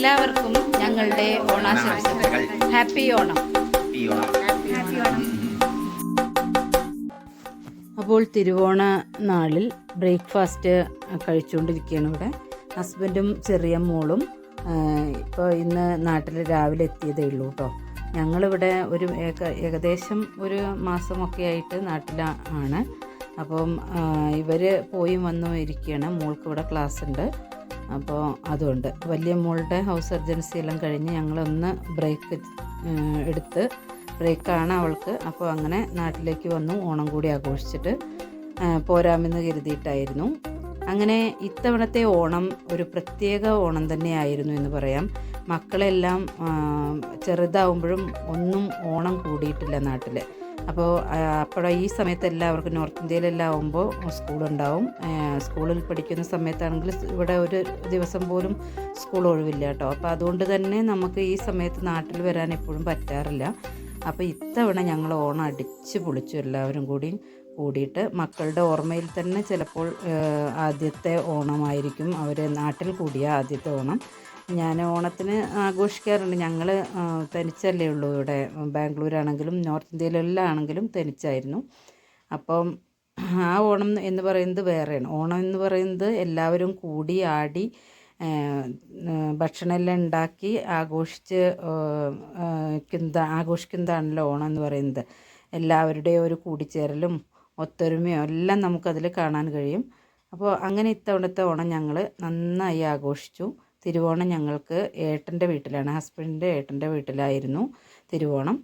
എല്ലാവർക്കും ഞങ്ങളുടെ ഓണാശംസകൾ. ഹാപ്പി ഓണം. അപ്പോൾ തിരുവോണ നാളിൽ ബ്രേക്ക്ഫാസ്റ്റ് കഴിച്ചുകൊണ്ടിരിക്കുകയാണ് ഇവിടെ. ഹസ്ബൻഡും ചെറിയ മോളും ഇപ്പോൾ ഇന്ന് നാട്ടിൽ രാവിലെ എത്തിയതേ ഉള്ളൂ കേട്ടോ. ഞങ്ങളിവിടെ ഒരു ഏകദേശം ഒരു മാസമൊക്കെ ആയിട്ട് നാട്ടിലാണ്. അപ്പം ഇവർ പോയി വന്നു ഇരിക്കുകയാണ്. മോൾക്ക് ഇവിടെ ക്ലാസ് ഉണ്ട്. അപ്പോൾ അതുകൊണ്ട് വലിയ മോളുടെ ഹൗസ് സർജൻസി എല്ലാം കഴിഞ്ഞ് ഞങ്ങളൊന്ന് ബ്രേക്ക് എടുത്ത്, ബ്രേക്കാണ് അവൾക്ക്. അപ്പോൾ അങ്ങനെ നാട്ടിലേക്ക് വന്നു, ഓണം കൂടി ആഘോഷിച്ചിട്ട് പോരാമെന്ന് കരുതിയിട്ടായിരുന്നു. അങ്ങനെ ഇത്തവണത്തെ ഓണം ഒരു പ്രത്യേക ഓണം തന്നെയായിരുന്നു എന്ന് പറയാം. മക്കളെല്ലാം ചെറുതാവുമ്പോഴും ഒന്നും ഓണം കൂടിയിട്ടില്ല നാട്ടിൽ. അപ്പോൾ ഈ സമയത്ത് എല്ലാവർക്കും നോർത്ത് ഇന്ത്യയിലെല്ലാം ആകുമ്പോൾ സ്കൂളുണ്ടാവും. സ്കൂളിൽ പഠിക്കുന്ന സമയത്താണെങ്കിൽ ഇവിടെ ഒരു ദിവസം പോലും സ്കൂൾ ഒഴിവില്ല കേട്ടോ. അപ്പോൾ അതുകൊണ്ട് തന്നെ നമുക്ക് ഈ സമയത്ത് നാട്ടിൽ വരാൻ എപ്പോഴും പറ്റാറില്ല. അപ്പോൾ ഇത്തവണ ഞങ്ങൾ ഓണം അടിച്ച് പൊളിച്ചു, എല്ലാവരും കൂടിയിട്ട്. മക്കളുടെ ഓർമ്മയിൽ തന്നെ ചിലപ്പോൾ ആദ്യത്തെ ഓണമായിരിക്കും അവർ നാട്ടിൽ കൂടിയ ആദ്യത്തെ ഓണം. ഞാൻ ഓണത്തിന് ആഘോഷിക്കാറുണ്ട്. ഞങ്ങൾ തനിച്ചല്ലേ ഉള്ളൂ ഇവിടെ. ബാംഗ്ലൂരാണെങ്കിലും നോർത്ത് ഇന്ത്യയിലെല്ലാം ആണെങ്കിലും തനിച്ചായിരുന്നു. അപ്പം ആ ഓണം എന്ന് പറയുന്നത് വേറെയാണ്. ഓണം എന്ന് പറയുന്നത് എല്ലാവരും കൂടി ആടി ഭക്ഷണമെല്ലാം ഉണ്ടാക്കി ആഘോഷിക്കുന്നതാണല്ലോ ഓണം എന്ന് പറയുന്നത്. എല്ലാവരുടെയും ഒരു കൂടിച്ചേരലും ഒത്തൊരുമയോ എല്ലാം നമുക്കതിൽ കാണാൻ കഴിയും. അപ്പോൾ അങ്ങനെ ഇത്തവണത്തെ ഓണം ഞങ്ങൾ നന്നായി ആഘോഷിച്ചു. തിരുവോണം ഞങ്ങൾക്ക് ഏട്ടൻ്റെ വീട്ടിലാണ്, ഹസ്ബൻഡിൻ്റെ ഏട്ടൻ്റെ വീട്ടിലായിരുന്നു തിരുവോണം.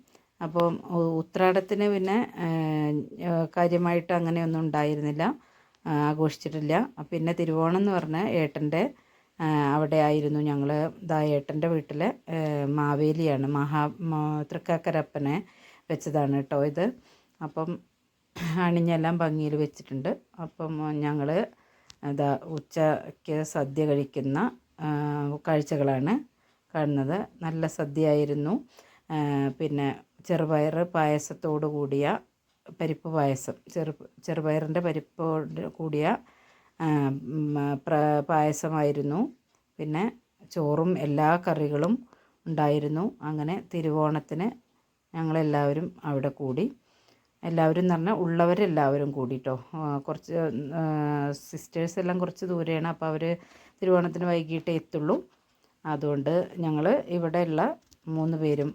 അപ്പം ഉത്രാടത്തിന് പിന്നെ കാര്യമായിട്ട് അങ്ങനെയൊന്നും ഉണ്ടായിരുന്നില്ല, ആഘോഷിച്ചിട്ടില്ല. പിന്നെ തിരുവോണം എന്ന് പറഞ്ഞാൽ ഏട്ടൻ്റെ അവിടെ ആയിരുന്നു. ഞങ്ങൾ ഏട്ടൻ്റെ വീട്ടിലെ മാവേലിയാണ്, തൃക്കാക്കരപ്പനെ വെച്ചതാണ് കേട്ടോ ഇത്. അപ്പം അണിഞ്ഞെല്ലാം ഭംഗിയിൽ വെച്ചിട്ടുണ്ട്. അപ്പം ഞങ്ങൾ ഉച്ചയ്ക്ക് സദ്യ കഴിക്കുന്ന കാഴ്ചകളാണ് കാണുന്നത്. നല്ല സദ്യയായിരുന്നു. പിന്നെ ചെറുപയർ പായസത്തോടു കൂടിയ പരിപ്പ് പായസം, ചെറുപയറിൻ്റെ പരിപ്പോട് കൂടിയ പായസമായിരുന്നു. പിന്നെ ചോറും എല്ലാ കറികളും ഉണ്ടായിരുന്നു. അങ്ങനെ തിരുവോണത്തിന് ഞങ്ങളെല്ലാവരും അവിടെ കൂടി. എല്ലാവരും എന്ന് പറഞ്ഞാൽ ഉള്ളവരെല്ലാവരും കൂടിട്ടോ. കുറച്ച് സിസ്റ്റേഴ്സ് എല്ലാം കുറച്ച് ദൂരെയാണ്. അപ്പോൾ അവർ തിരുവോണത്തിന് വൈകിട്ടേ എത്തുള്ളൂ. അതുകൊണ്ട് ഞങ്ങൾ ഇവിടെയുള്ള 3 പേരും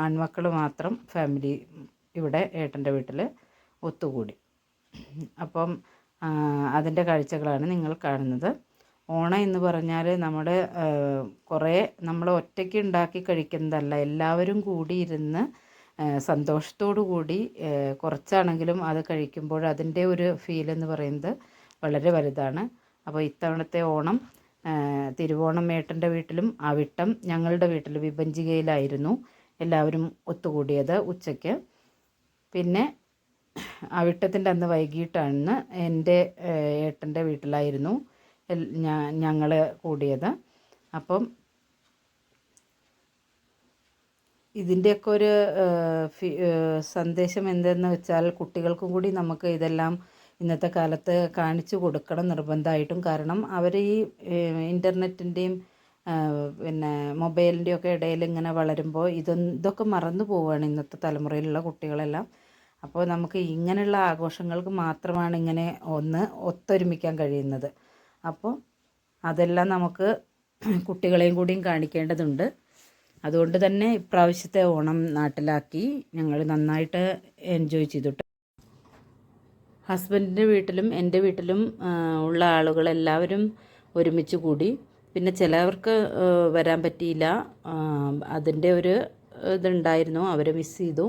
ആൺമക്കൾ മാത്രം ഫാമിലി ഇവിടെ ഏട്ടൻ്റെ വീട്ടിൽ ഒത്തുകൂടി. അപ്പം അതിൻ്റെ കാഴ്ചകളാണ് നിങ്ങൾ കാണുന്നത്. ഓണം എന്ന് പറഞ്ഞാൽ നമ്മൾ ഒറ്റയ്ക്ക് ഉണ്ടാക്കി കഴിക്കുന്നതല്ല, എല്ലാവരും കൂടി ഇരുന്ന് സന്തോഷത്തോടു കൂടി കുറച്ചാണെങ്കിലും അത് കഴിക്കുമ്പോൾ അതിൻ്റെ ഒരു ഫീൽ എന്ന് പറയുന്നത് വളരെ വലുതാണ്. അപ്പോൾ ഇത്തവണത്തെ ഓണം തിരുവോണം ഏട്ടൻ്റെ വീട്ടിലും അവിട്ടം ഞങ്ങളുടെ വീട്ടിൽ വിഭജികയിലായിരുന്നു എല്ലാവരും ഒത്തുകൂടിയത് ഉച്ചയ്ക്ക്. പിന്നെ അവിട്ടത്തിൻ്റെ അന്ന് വൈകിട്ടാണ് എൻ്റെ ഏട്ടൻ്റെ വീട്ടിലായിരുന്നു ഞങ്ങൾ കൂടിയത്. അപ്പം ഇതിൻ്റെയൊക്കെ ഒരു സന്ദേശം എന്തെന്ന് വെച്ചാൽ കുട്ടികൾക്കും കൂടി നമുക്ക് ഇതെല്ലാം ഇന്നത്തെ കാലത്ത് കാണിച്ചു കൊടുക്കണം നിർബന്ധമായിട്ടും. കാരണം അവർ ഈ ഇൻ്റർനെറ്റിൻ്റെയും പിന്നെ മൊബൈലിൻ്റെയും ഒക്കെ ഇടയിൽ ഇങ്ങനെ വളരുമ്പോൾ ഇതൊക്കെ മറന്നു പോവുകയാണ് ഇന്നത്തെ തലമുറയിലുള്ള കുട്ടികളെല്ലാം. അപ്പോൾ നമുക്ക് ഇങ്ങനെയുള്ള ആഘോഷങ്ങൾക്ക് മാത്രമാണ് ഇങ്ങനെ ഒത്തൊരുമിക്കാൻ കഴിയുന്നത്. അപ്പോൾ അതെല്ലാം നമുക്ക് കുട്ടികളെയും കൂടിയും കാണിക്കേണ്ടതുണ്ട്. അതുകൊണ്ട് തന്നെ ഇപ്രാവശ്യത്തെ ഓണം നാട്ടിലാക്കി ഞങ്ങൾ നന്നായിട്ട് എൻജോയ് ചെയ്തു. ഹസ്ബൻഡിൻ്റെ വീട്ടിലും എൻ്റെ വീട്ടിലും ഉള്ള ആളുകളെല്ലാവരും ഒരുമിച്ച് കൂടി. പിന്നെ ചിലവർക്ക് വരാൻ പറ്റിയില്ല, അതിൻ്റെ ഒരു ഇതുണ്ടായിരുന്നു, അവരെ മിസ് ചെയ്തു.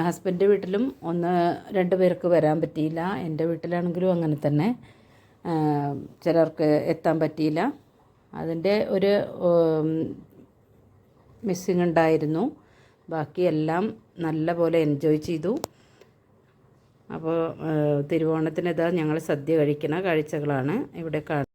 ഹസ്ബൻഡിൻ്റെ വീട്ടിലും 1-2 പേർക്ക് വരാൻ പറ്റിയില്ല. എൻ്റെ വീട്ടിലാണെങ്കിലും അങ്ങനെ തന്നെ ചിലർക്ക് എത്താൻ പറ്റിയില്ല. അതിൻ്റെ ഒരു മിസ്സിങ് ഉണ്ടായിരുന്നു. ബാക്കിയെല്ലാം നല്ല പോലെ എൻജോയ് ചെയ്തു. അപ്പോൾ തിരുവോണത്തിന് ഞങ്ങൾ സദ്യ കഴിക്കുന്ന കാഴ്ചകളാണ് ഇവിടെ കാണുന്നത്.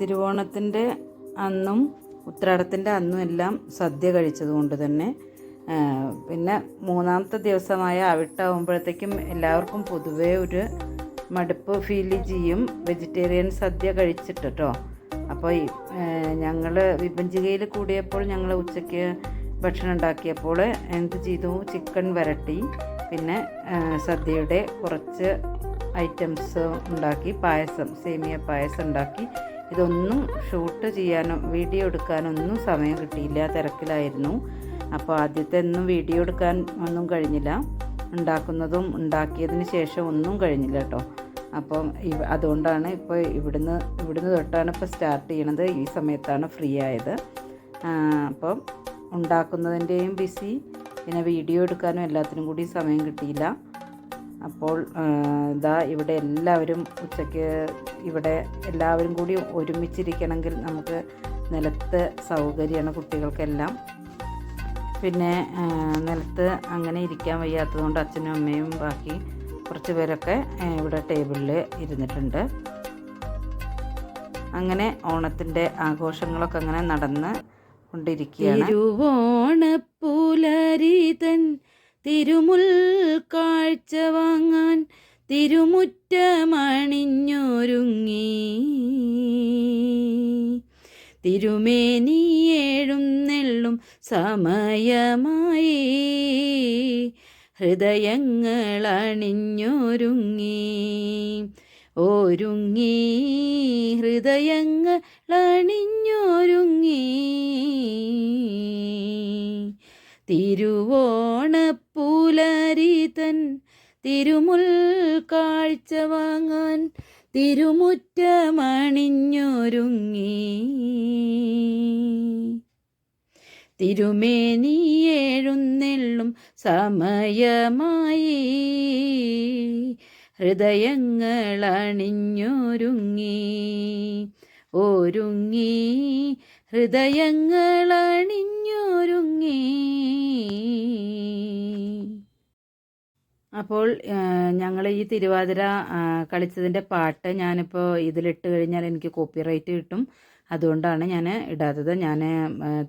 തിരുവോണത്തിൻ്റെ അന്നും ഉത്രാടത്തിൻ്റെ അന്നും എല്ലാം സദ്യ കഴിച്ചതുകൊണ്ട് തന്നെ പിന്നെ മൂന്നാമത്തെ ദിവസമായ അവിട്ടാവുമ്പോഴത്തേക്കും എല്ലാവർക്കും പൊതുവേ ഒരു മടുപ്പ് ഫീൽ ചെയ്യും വെജിറ്റേറിയൻ സദ്യ കഴിച്ചിട്ട് കേട്ടോ. അപ്പോൾ ഞങ്ങൾ വിഭജികയിൽ കൂടിയപ്പോൾ ഞങ്ങൾ ഉച്ചയ്ക്ക് ഭക്ഷണം ഉണ്ടാക്കിയപ്പോൾ എന്ത് ചെയ്തു, ചിക്കൻ വരട്ടി പിന്നെ സദ്യയുടെ കുറച്ച് ഐറ്റംസ് ഉണ്ടാക്കി, പായസം, സേമിയ പായസം ഉണ്ടാക്കി. ഇതൊന്നും ഷൂട്ട് ചെയ്യാനോ വീഡിയോ എടുക്കാനോ ഒന്നും സമയം കിട്ടിയില്ല, തിരക്കിലായിരുന്നു. അപ്പോൾ ആദ്യത്തെ ഒന്നും വീഡിയോ എടുക്കാൻ ഒന്നും കഴിഞ്ഞില്ല, ഉണ്ടാക്കുന്നതും ഉണ്ടാക്കിയതിന് ശേഷം ഒന്നും കഴിഞ്ഞില്ല കേട്ടോ. അപ്പം അതുകൊണ്ടാണ് ഇപ്പോൾ ഇവിടുന്ന് തൊട്ടാണ് ഇപ്പോൾ സ്റ്റാർട്ട് ചെയ്യണത്. ഈ സമയത്താണ് ഫ്രീ ആയത്. അപ്പം ഉണ്ടാക്കുന്നതിൻ്റെയും ബിസി, പിന്നെ വീഡിയോ എടുക്കാനും എല്ലാത്തിനും കൂടി സമയം കിട്ടിയില്ല. അപ്പോൾ ഇവിടെ എല്ലാവരും ഉച്ചയ്ക്ക് ഇവിടെ എല്ലാവരും കൂടി ഒരുമിച്ചിരിക്കണമെങ്കിൽ നമുക്ക് നിലത്ത് സൗകര്യമാണ് കുട്ടികൾക്കെല്ലാം. പിന്നെ നിലത്ത് അങ്ങനെ ഇരിക്കാൻ വയ്യാത്തതുകൊണ്ട് അച്ഛനും അമ്മയും ബാക്കി കുറച്ച് പേരൊക്കെ ഇവിടെ ടേബിളിൽ ഇരുന്നിട്ടുണ്ട്. അങ്ങനെ ഓണത്തിൻ്റെ ആഘോഷങ്ങളൊക്കെ അങ്ങനെ നടന്ന് കൊണ്ടിരിക്കുകയാണ്. തിരുവോണപ്പുലരിതൻ തിരുമുൽ കാഴ്ച വാങ്ങാൻ തിരുമുറ്റമണിഞ്ഞൊരുങ്ങി തിരുമേനി എഴുന്നെള്ളും സമയമായി ഹൃദയങ്ങൾ അണിഞ്ഞൊരുങ്ങി ഹൃദയങ്ങൾ അണിഞ്ഞൊരുങ്ങി തിരുവോണപ്പുലരിതൻ തിരുമുൽ കാഴ്ച വാങ്ങാൻ തിരുമുറ്റമണിഞ്ഞൊരുങ്ങി തിരുമേനി എഴുന്നെള്ളും സമയമായി ഹൃദയങ്ങൾ അണിഞ്ഞൊരുങ്ങി ഹൃദയങ്ങൾ അണിഞ്ഞൊരുങ്ങി. അപ്പോൾ ഞങ്ങൾ ഈ തിരുവാതിര കളിച്ചതിൻ്റെ പാട്ട് ഞാനിപ്പോൾ ഇതിലിട്ട് കഴിഞ്ഞാൽ എനിക്ക് കോപ്പിറൈറ്റ് കിട്ടും. അതുകൊണ്ടാണ് ഞാൻ ഇടാത്തത്. ഞാൻ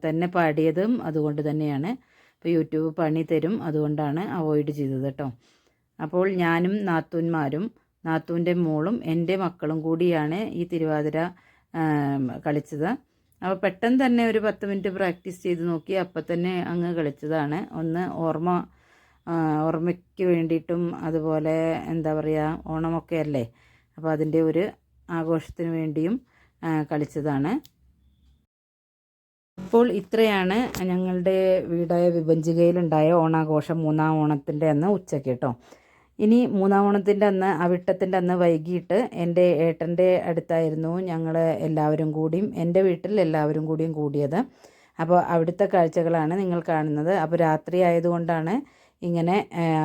തന്നെ പാടിയതും അതുകൊണ്ട് തന്നെയാണ്. ഇപ്പോൾ യൂട്യൂബ് പണി തരും, അതുകൊണ്ടാണ് അവോയ്ഡ് ചെയ്തത് കേട്ടോ. അപ്പോൾ ഞാനും നാത്തൂന്മാരും നാത്തൂൻ്റെ മോളും എൻ്റെ മക്കളും കൂടിയാണ് ഈ തിരുവാതിര കളിച്ചത്. അപ്പോൾ പെട്ടെന്ന് തന്നെ ഒരു 10 മിനിറ്റ് പ്രാക്ടീസ് ചെയ്ത് നോക്കി, അപ്പം തന്നെ അങ്ങ് കളിച്ചതാണ്. ഒന്ന് ഓർമ്മയ്ക്ക് വേണ്ടിയിട്ടും അതുപോലെ എന്താ പറയുക, ഓണമൊക്കെ അല്ലേ, അപ്പോൾ അതിൻ്റെ ഒരു ആഘോഷത്തിന് വേണ്ടിയും കളിച്ചതാണ്. അപ്പോൾ ഇത്രയാണ് ഞങ്ങളുടെ വീടായ വിഭജികയിലുണ്ടായ ഓണാഘോഷം, മൂന്നാം ഓണത്തിൻ്റെ അന്ന് ഉച്ചയ്ക്ക് കേട്ടോ. ഇനി മൂന്നാം ഓണത്തിൻ്റെ അന്ന് അവിട്ടത്തിൻ്റെ അന്ന് വൈകിട്ട് എൻ്റെ ഏട്ടൻ്റെ അടുത്തായിരുന്നു ഞങ്ങൾ എല്ലാവരും കൂടിയും, എൻ്റെ വീട്ടിൽ എല്ലാവരും കൂടിയും കൂടിയത്. അപ്പോൾ അവിടുത്തെ കാഴ്ചകളാണ് നിങ്ങൾ കാണുന്നത്. അപ്പോൾ രാത്രി ആയതുകൊണ്ടാണ് ഇങ്ങനെ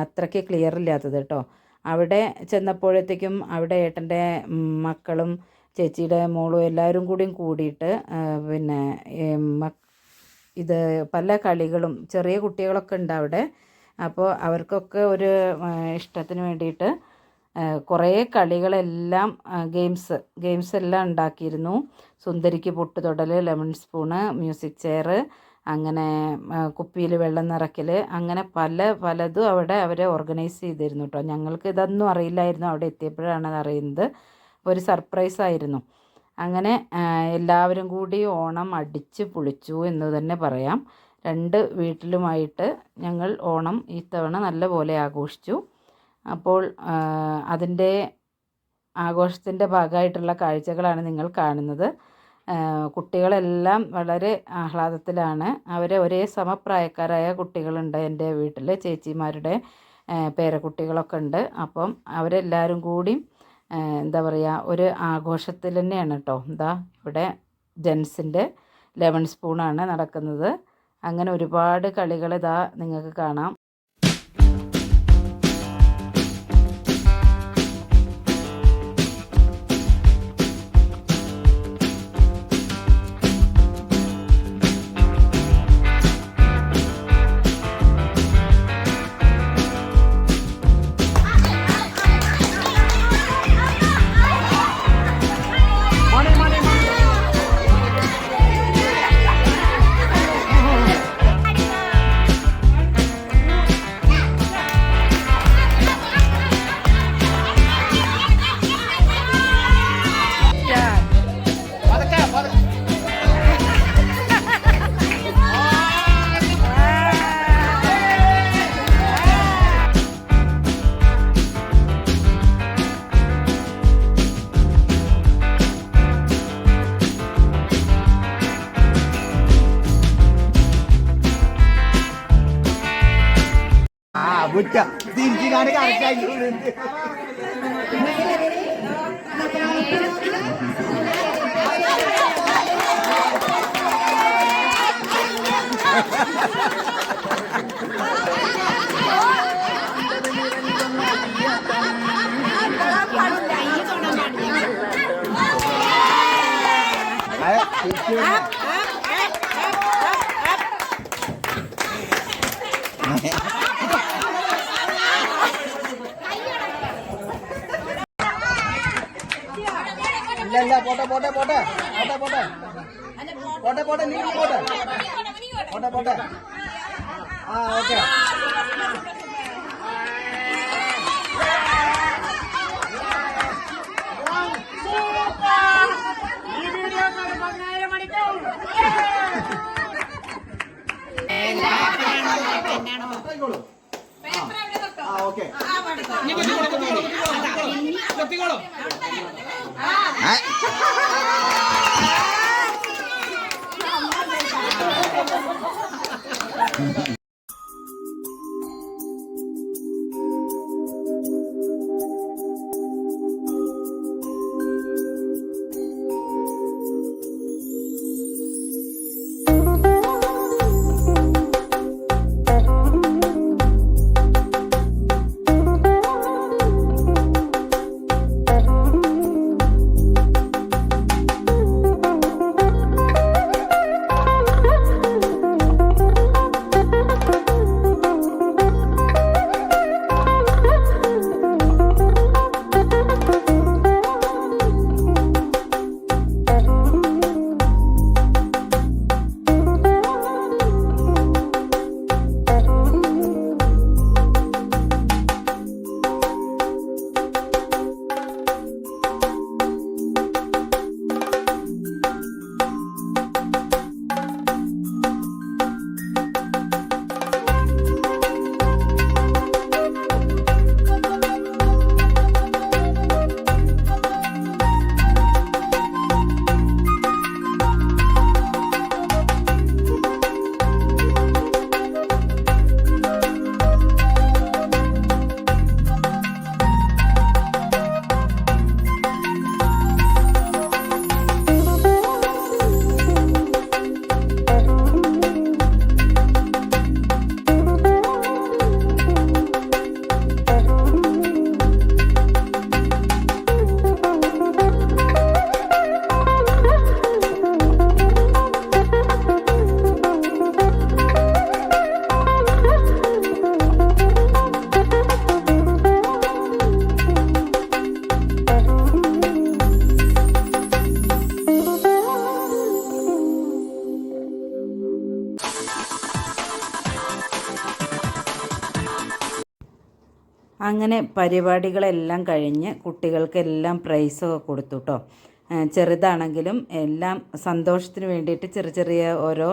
അത്രയ്ക്ക് ക്ലിയർ ഇല്ലാത്തത് കേട്ടോ. അവിടെ ചെന്നപ്പോഴത്തേക്കും അവിടെ ഏട്ടൻ്റെ മക്കളും ചേച്ചിയുടെ മോളും എല്ലാവരും കൂടിയിട്ട് പിന്നെ ഇത് പല കളികളും, ചെറിയ കുട്ടികളൊക്കെ ഉണ്ട് അവിടെ. അപ്പോൾ അവർക്കൊക്കെ ഒരു ഇഷ്ടത്തിന് വേണ്ടിയിട്ട് കുറേ കളികളെല്ലാം ഗെയിംസ് എല്ലാം ഉണ്ടാക്കിയിരുന്നു. സുന്ദരിക്ക് പൊട്ടുതൊടൽ, ലെമൺ സ്പൂണ്, മ്യൂസിക് ചെയർ, അങ്ങനെ കുപ്പിയിൽ വെള്ളം നിറയ്ക്കൽ, അങ്ങനെ പലതും അവിടെ അവരെ ഓർഗനൈസ് ചെയ്തിരുന്നു കേട്ടോ. ഞങ്ങൾക്ക് ഇതൊന്നും അറിയില്ലായിരുന്നു, അവിടെ എത്തിയപ്പോഴാണ് അത് അറിയുന്നത്. ഒരു സർപ്രൈസായിരുന്നു. അങ്ങനെ എല്ലാവരും കൂടി ഓണം അടിച്ച് പൊളിച്ചു എന്ന് തന്നെ പറയാം. 2 വീട്ടിലുമായിട്ട് ഞങ്ങൾ ഓണം ഈ തവണ നല്ലപോലെ ആഘോഷിച്ചു. അപ്പോൾ അതിൻ്റെ ആഘോഷത്തിൻ്റെ ഭാഗമായിട്ടുള്ള കാഴ്ചകളാണ് നിങ്ങൾ കാണുന്നത്. കുട്ടികളെല്ലാം വളരെ ആഹ്ലാദത്തിലാണ്. അവരെ ഒരേ സമപ്രായക്കാരായ കുട്ടികളുണ്ട് എൻ്റെ വീട്ടിൽ, ചേച്ചിമാരുടെ പേരക്കുട്ടികളൊക്കെ ഉണ്ട്. അപ്പം അവരെല്ലാവരും കൂടി എന്താ പറയുക, ഒരു ആഘോഷത്തിൽ തന്നെയാണ് കേട്ടോ. ഇവിടെ ജെൻസിൻ്റെ ലെമൺ സ്പൂണാണ് നടക്കുന്നത്. അങ്ങനെ ഒരുപാട് കളികൾ നിങ്ങൾക്ക് കാണാം. വിട്ട തിരിച്ചിനാണ് കറക്റ്റ് ആയിട്ട് ഇല്ല പോട്ടെ പോട്ടെ പോട്ടെ പോട്ടെ പോട്ടെ പോട്ടെ പോട്ടെ നീ പോട്ടെ പോട്ടെ പോട്ടെ ആ ഓക്കെ ഓക്കെ അങ്ങനെ പരിപാടികളെല്ലാം കഴിഞ്ഞ് കുട്ടികൾക്കെല്ലാം പ്രൈസൊക്കെ കൊടുത്തു കേട്ടോ. ചെറുതാണെങ്കിലും എല്ലാം സന്തോഷത്തിന് വേണ്ടിയിട്ട് ചെറിയ ചെറിയ ഓരോ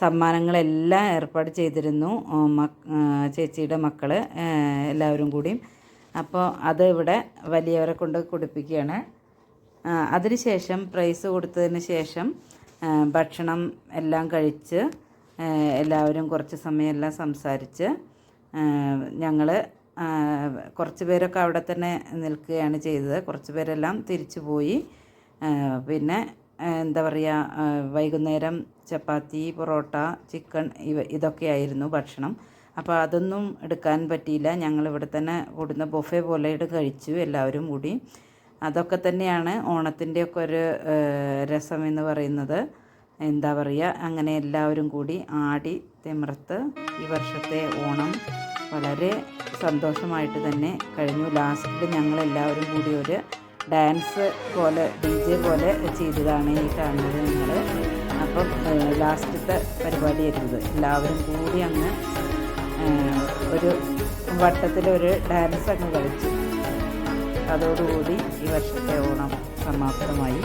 സമ്മാനങ്ങളെല്ലാം ഏർപ്പാട് ചെയ്തിരുന്നു ചേച്ചിയുടെ മക്കൾ എല്ലാവരും കൂടിയും. അപ്പോൾ അത് ഇവിടെ വലിയവരെ കൊണ്ട് കുടിപ്പിക്കുകയാണ്. അതിനുശേഷം പ്രൈസ് കൊടുത്തതിന് ശേഷം ഭക്ഷണം എല്ലാം കഴിച്ച് എല്ലാവരും കുറച്ച് സമയമെല്ലാം സംസാരിച്ച് ഞങ്ങൾ കുറച്ച് പേരൊക്കെ അവിടെ തന്നെ നിൽക്കുകയാണ് ചെയ്തത്. കുറച്ച് പേരെല്ലാം തിരിച്ചു പോയി. പിന്നെ എന്താ പറയുക, വൈകുന്നേരം ചപ്പാത്തി, പൊറോട്ട, ചിക്കൻ ഇതൊക്കെയായിരുന്നു ഭക്ഷണം. അപ്പോൾ അതൊന്നും എടുക്കാൻ പറ്റിയില്ല. ഞങ്ങളിവിടെ തന്നെ കൂടുന്ന ബൊഫെ പോലെ കഴിച്ചു എല്ലാവരും കൂടി. അതൊക്കെ തന്നെയാണ് ഓണത്തിൻ്റെയൊക്കെ ഒരു രസം എന്ന് പറയുന്നത്. എന്താ പറയുക, അങ്ങനെ എല്ലാവരും കൂടി ആടി തിമിർത്ത് ഈ വർഷത്തെ ഓണം വളരെ സന്തോഷമായിട്ട് തന്നെ കഴിഞ്ഞു. ലാസ്റ്റിൽ ഞങ്ങളെല്ലാവരും കൂടി ഒരു ഡാൻസ് പോലെ DJ പോലെ ചെയ്തതാണ് ഈ കാണുന്നത് നിങ്ങൾ. അപ്പം ലാസ്റ്റത്തെ പരിപാടിയായിരുന്നത്. എല്ലാവരും കൂടി അങ്ങ് ഒരു വട്ടത്തിലൊരു ഡാൻസ് അങ്ങ് കളിച്ചു. അതോടുകൂടി ഈ വർഷത്തെ ഓണം സമാപ്തമായി.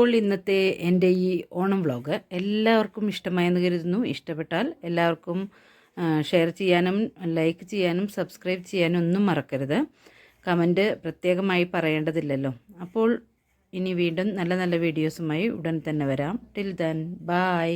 അപ്പോൾ ഇന്നത്തെ എൻ്റെ ഈ ഓണം വ്ലോഗ് എല്ലാവർക്കും ഇഷ്ടമായെന്ന് കരുതുന്നു. ഇഷ്ടപ്പെട്ടാൽ എല്ലാവർക്കും ഷെയർ ചെയ്യാനും ലൈക്ക് ചെയ്യാനും സബ്സ്ക്രൈബ് ചെയ്യാനും ഒന്നും മറക്കരുത്. കമൻറ്റ് പ്രത്യേകമായി പറയേണ്ടതില്ലല്ലോ. അപ്പോൾ ഇനി വീണ്ടും നല്ല നല്ല വീഡിയോസുമായി ഉടൻ തന്നെ വരാം. Till then bye.